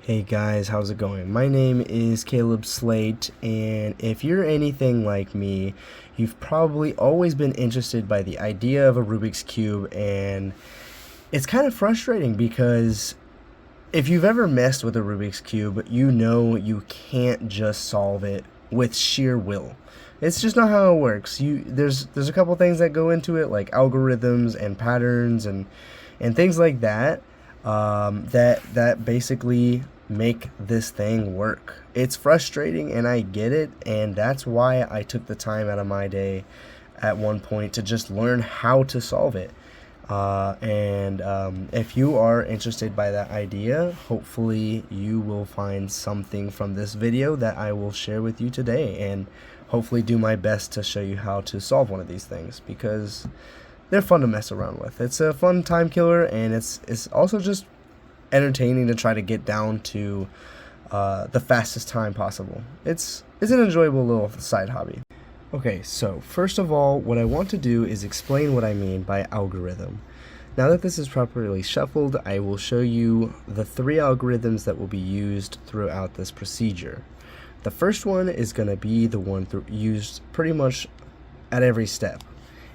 Hey guys, how's it going? My name is Caleb Slate, and if you're anything like me, you've probably always been interested by the idea of a Rubik's Cube, and it's kind of frustrating because if you've ever messed with a Rubik's Cube, you know you can't just solve it with sheer will. It's just not how it works. There's a couple things that go into it, like algorithms and patterns and things like that, that basically make this thing work. It's frustrating, and I get it, and that's why I took the time out of my day at one point to just learn how to solve it. If you are interested by that idea, hopefully you will find something from this video that I will share with you today, and hopefully do my best to show you how to solve one of these things, because they're fun to mess around with. It's a fun time killer, and it's also just entertaining to try to get down to the fastest time possible. It's an enjoyable little side hobby. Okay, so first of all, what I want to do is explain what I mean by algorithm. Now that this is properly shuffled, I will show you the 3 algorithms that will be used throughout this procedure. The first one is going to be the one used pretty much at every step.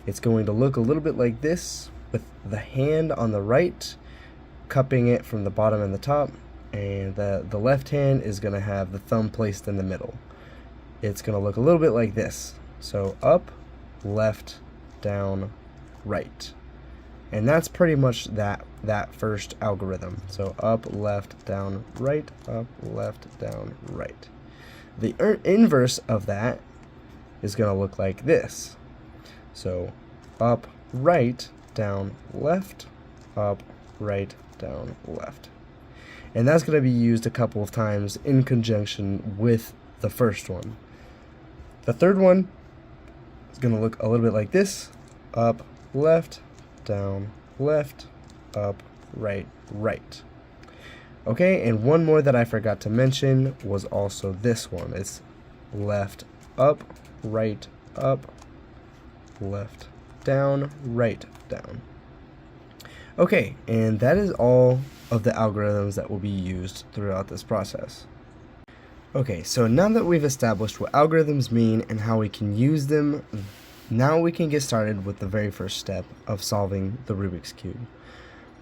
It's going to look a little bit like this, with the hand on the right cupping it from the bottom and the top, and the left hand is going to have the thumb placed in the middle. It's going to look a little bit like this. So up, left, down, right. And that's pretty much that first algorithm. So up, left, down, right, up, left, down, right. The inverse of that is going to look like this. So up, right, down, left, up, right, down, left. And that's going to be used a couple of times in conjunction with the first one. The third one is going to look a little bit like this: up, left, down, left, up, right, right. Okay, and one more that I forgot to mention was also this one. It's left, up, left, down, right, down. Okay, and that is all of the algorithms that will be used throughout this process. Okay, so now that we've established what algorithms mean and how we can use them, now we can get started with the very first step of solving the Rubik's Cube.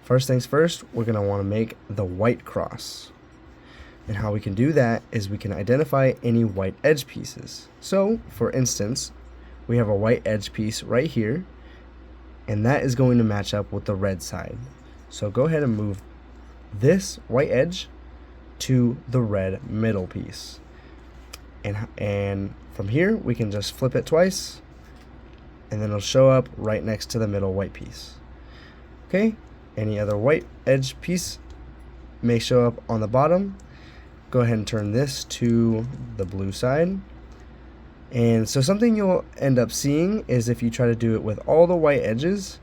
First things first, we're going to want to make the white cross. And how we can do that is we can identify any white edge pieces. So, for instance, we have a white edge piece right here, and that is going to match up with the red side. So go ahead and move this white edge to the red middle piece. And from here, we can just flip it twice, and then it'll show up right next to the middle white piece. Okay, any other white edge piece may show up on the bottom. Go ahead and turn this to the blue side. And so something you'll end up seeing is if you try to do it with all the white edges,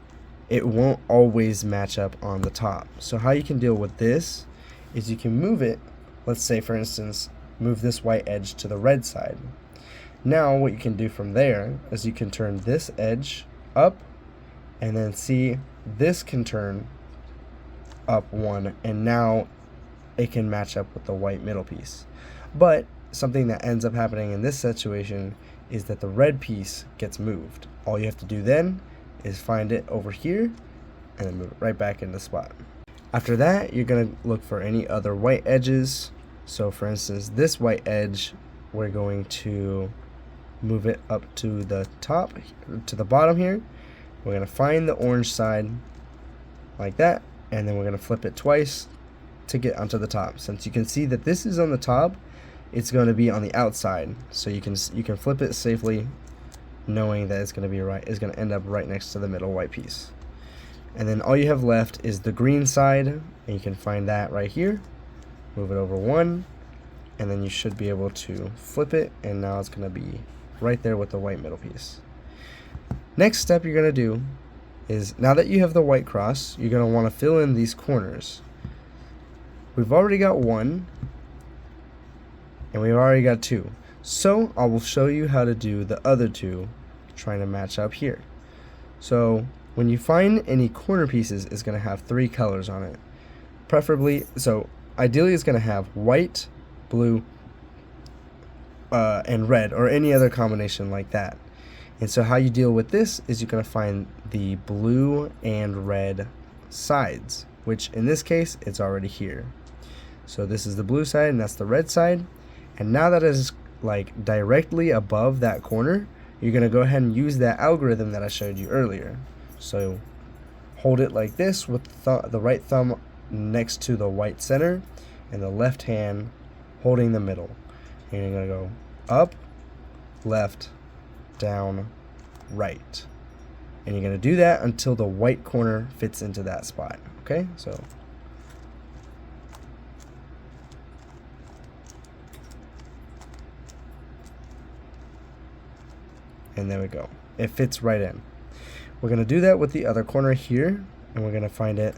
it won't always match up on the top. So how you can deal with this is you can move it. Let's say, for instance, move this white edge to the red side. Now what you can do from there is you can turn this edge up, and then see this can turn up one, and now it can match up with the white middle piece. But something that ends up happening in this situation is that the red piece gets moved. All you have to do then is find it over here and then move it right back into the spot. After that, you're going to look for any other white edges. So for instance, this white edge, we're going to move it up to the top, to the bottom here. We're going to find the orange side like that, and then we're going to flip it twice to get onto the top. Since you can see that this is on the top, it's going to be on the outside, so you can flip it safely, knowing that it's going to end up right next to the middle white piece. And then all you have left is the green side, and you can find that right here. Move it over one, and then you should be able to flip it, and now it's going to be right there with the white middle piece. Next step you're going to do is, now that you have the white cross, you're going to want to fill in these corners. We've already got one, and we've already got 2. So I will show you how to do the other 2, trying to match up here. So when you find any corner pieces, it's going to have 3 colors on it. Preferably, so ideally it's going to have white, blue, and red, or any other combination like that. And so how you deal with this is you're going to find the blue and red sides, which in this case it's already here. So this is the blue side and that's the red side. And now that it is like directly above that corner, you're going to go ahead and use that algorithm that I showed you earlier. So hold it like this with the right thumb next to the white center and the left hand holding the middle. And you're going to go up, left, down, right. And you're going to do that until the white corner fits into that spot. Okay, so and there we go. It fits right in. We're going to do that with the other corner here, and we're going to find it.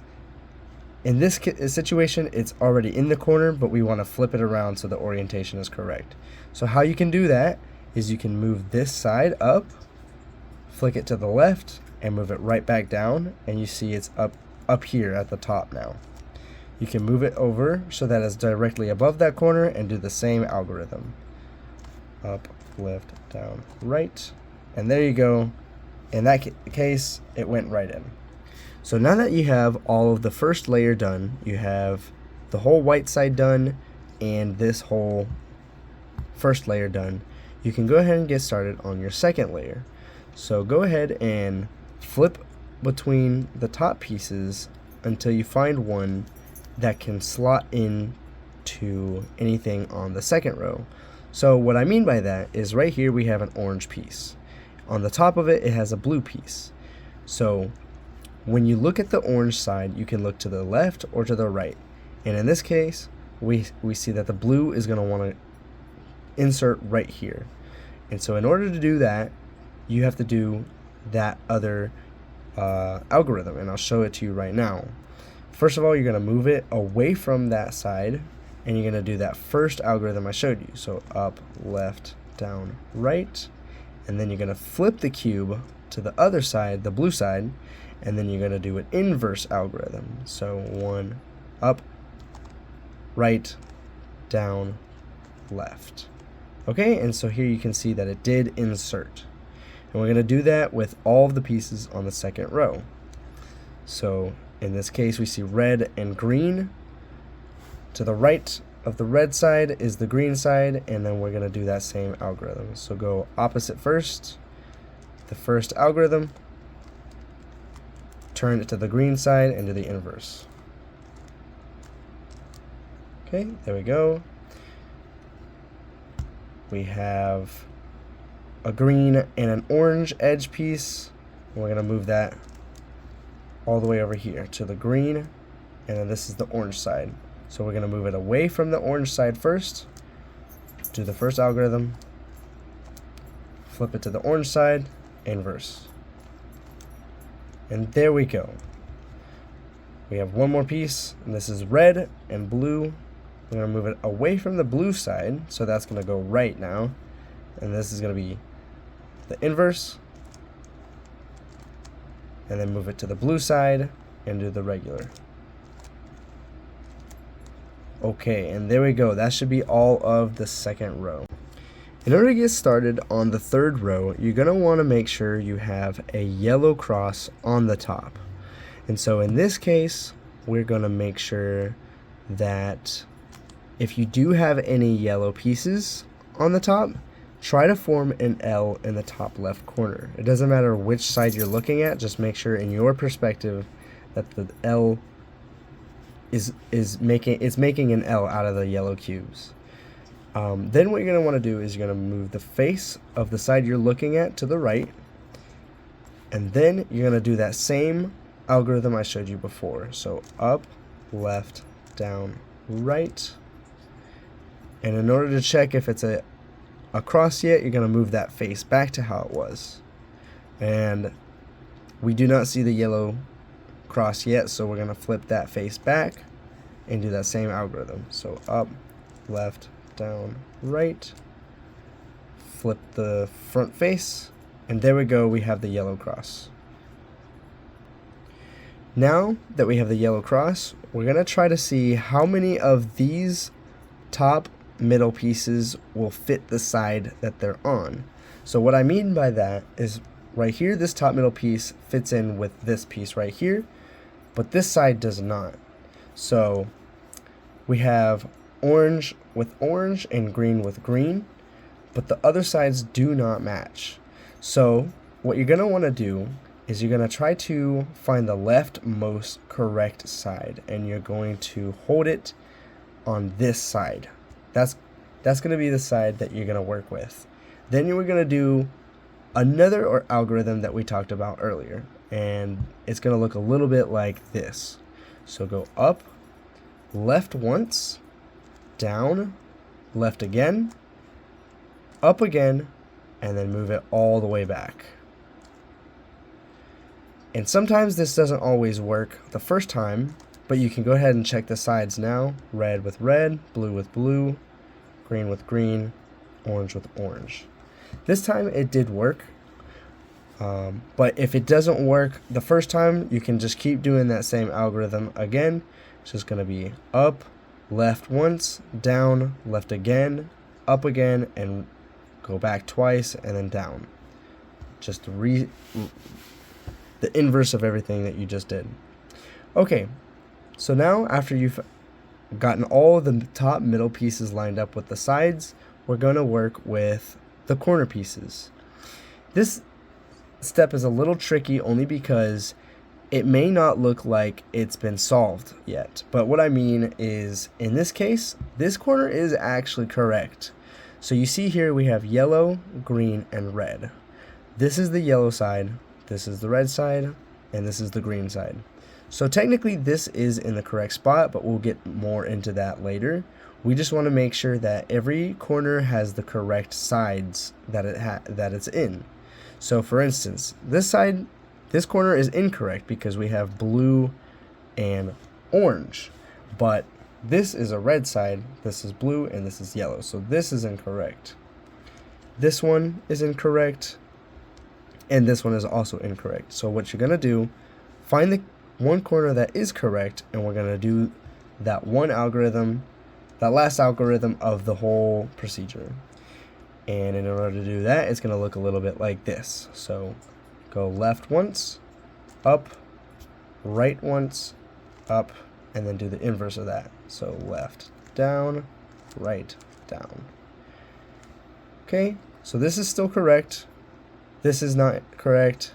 In this situation, it's already in the corner, but we want to flip it around so the orientation is correct. So how you can do that is you can move this side up, flick it to the left, and move it right back down, and you see it's up here at the top now. You can move it over so that it's directly above that corner and do the same algorithm. Up, left, down, right. And there you go. In that case, it went right in. So now that you have all of the first layer done, you have the whole white side done and this whole first layer done, you can go ahead and get started on your second layer. So go ahead and flip between the top pieces until you find one that can slot in to anything on the second row. So what I mean by that is right here we have an orange piece. On the top of it, it has a blue piece. So when you look at the orange side, you can look to the left or to the right. And in this case, we see that the blue is going to want to insert right here. And so in order to do that, you have to do that other algorithm, and I'll show it to you right now. First of all, you're going to move it away from that side, and you're going to do that first algorithm I showed you. So up, left, down, right, and then you're going to flip the cube to the other side, the blue side, and then you're going to do an inverse algorithm. So one, up, right, down, left. Okay, and so here you can see that it did insert. And we're going to do that with all of the pieces on the second row. So in this case, we see red and green. To the right of the red side is the green side, and then we're going to do that same algorithm. So go opposite first, the first algorithm, turn it to the green side, and do the inverse. Okay, there we go. We have a green and an orange edge piece. And we're going to move that all the way over here to the green, and then this is the orange side. So we're going to move it away from the orange side first, do the first algorithm, flip it to the orange side, inverse. And there we go. We have one more piece, and this is red and blue. We're going to move it away from the blue side, so that's going to go right now. And this is going to be the inverse, and then move it to the blue side and do the regular. Okay, and there we go. That should be all of the second row. In order to get started on the third row, you're going to want to make sure you have a yellow cross on the top. And so in this case, we're going to make sure that if you do have any yellow pieces on the top, try to form an L in the top left corner. It doesn't matter which side you're looking at, just make sure in your perspective that the L is making an L out of the yellow cubes. Then what you're going to want to do is you're going to move the face of the side you're looking at to the right, and then you're going to do that same algorithm I showed you before. So up, left, down, right. And in order to check if it's a cross yet, you're going to move that face back to how it was. And we do not see the yellow cross yet, so we're going to flip that face back and do that same algorithm. So up, left, down, right, flip the front face, and there we go, we have the yellow cross. Now that we have the yellow cross, we're going to try to see how many of these top middle pieces will fit the side that they're on. So what I mean by that is right here, this top middle piece fits in with this piece right here, but this side does not. So we have orange with orange and green with green, but the other sides do not match. So what you're going to want to do is you're going to try to find the leftmost correct side, and you're going to hold it on this side. That's going to be the side that you're going to work with. Then you're going to do another algorithm that we talked about earlier, and it's going to look a little bit like this. So go up, left once, down, left again, up again, and then move it all the way back. And sometimes this doesn't always work the first time, but you can go ahead and check the sides now. Red with red, blue with blue, green with green, orange with orange. This time it did work, but if it doesn't work the first time, you can just keep doing that same algorithm again. It's just going to be up, left once, down, left again, up again, and go back twice, and then down. Just the inverse of everything that you just did. Okay, so now after you've gotten all of the top middle pieces lined up with the sides, we're going to work with the corner pieces. This step is a little tricky only because it may not look like it's been solved yet. But what I mean is, in this case, this corner is actually correct. So you see here we have yellow, green, and red. This is the yellow side, this is the red side, and this is the green side. So technically this is in the correct spot, but we'll get more into that later. We just want to make sure that every corner has the correct sides that it's in. So for instance, this corner is incorrect because we have blue and orange, but this is a red side, this is blue, and this is yellow. So this is incorrect. This one is incorrect, and this one is also incorrect. So what you're going to do, find the one corner that is correct, and we're going to do that last algorithm of the whole procedure. And in order to do that, it's going to look a little bit like this. So go left once, up, right once, up, and then do the inverse of that. So left, down, right, down. Okay, so this is still correct. This is not correct.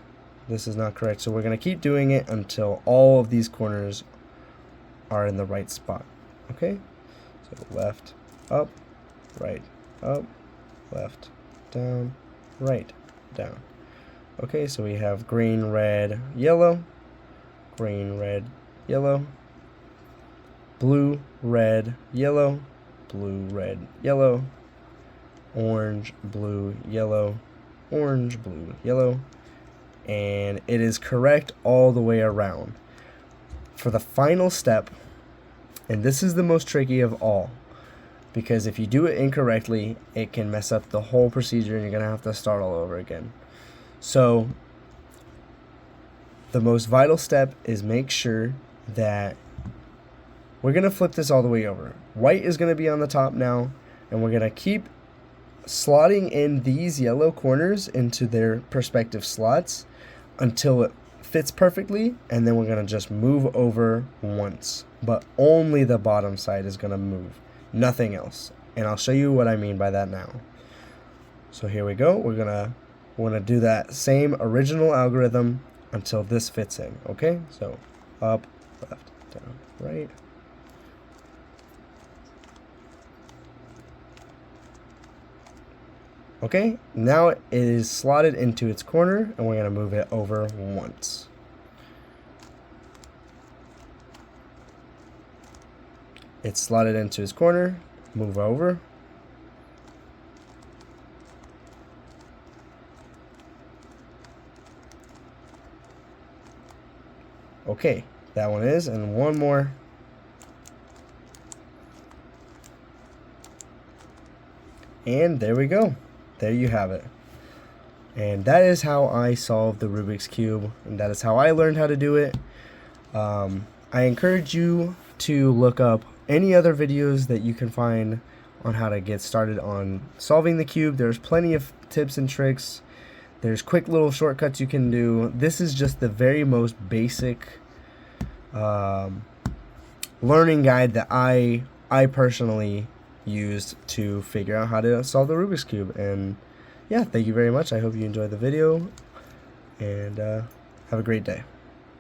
This is not correct. So we're going to keep doing it until all of these corners are in the right spot. Okay, so left, up, left, down, right, down. Okay, so we have green, red, yellow, green, red, yellow, blue, red, yellow, blue, red, yellow, orange, blue, yellow, orange, blue, yellow, and it is correct all the way around. For the final step, and this is the most tricky of all, because if you do it incorrectly, it can mess up the whole procedure and you're going to have to start all over again. So the most vital step is make sure that we're going to flip this all the way over. White is going to be on the top now, and we're going to keep slotting in these yellow corners into their respective slots until it fits perfectly, and then we're going to just move over once, but only the bottom side is going to move, nothing else. And I'll show you what I mean by that now. So here we go. We're going to do that same original algorithm until this fits in. Okay, so up, left, down, right. Okay, now it is slotted into its corner, and we're going to move it over once. It's slotted into its corner, move over. Okay, that one is, and one more. And there we go. There you have it. And that is how I solved the Rubik's Cube, and that is how I learned how to do it. I encourage you to look up any other videos that you can find on how to get started on solving the cube. There's plenty of tips and tricks. There's quick little shortcuts you can do. This is just the very most basic learning guide that I personally used to figure out how to solve the Rubik's Cube. And yeah, thank you very much. I hope you enjoyed the video, and have a great day.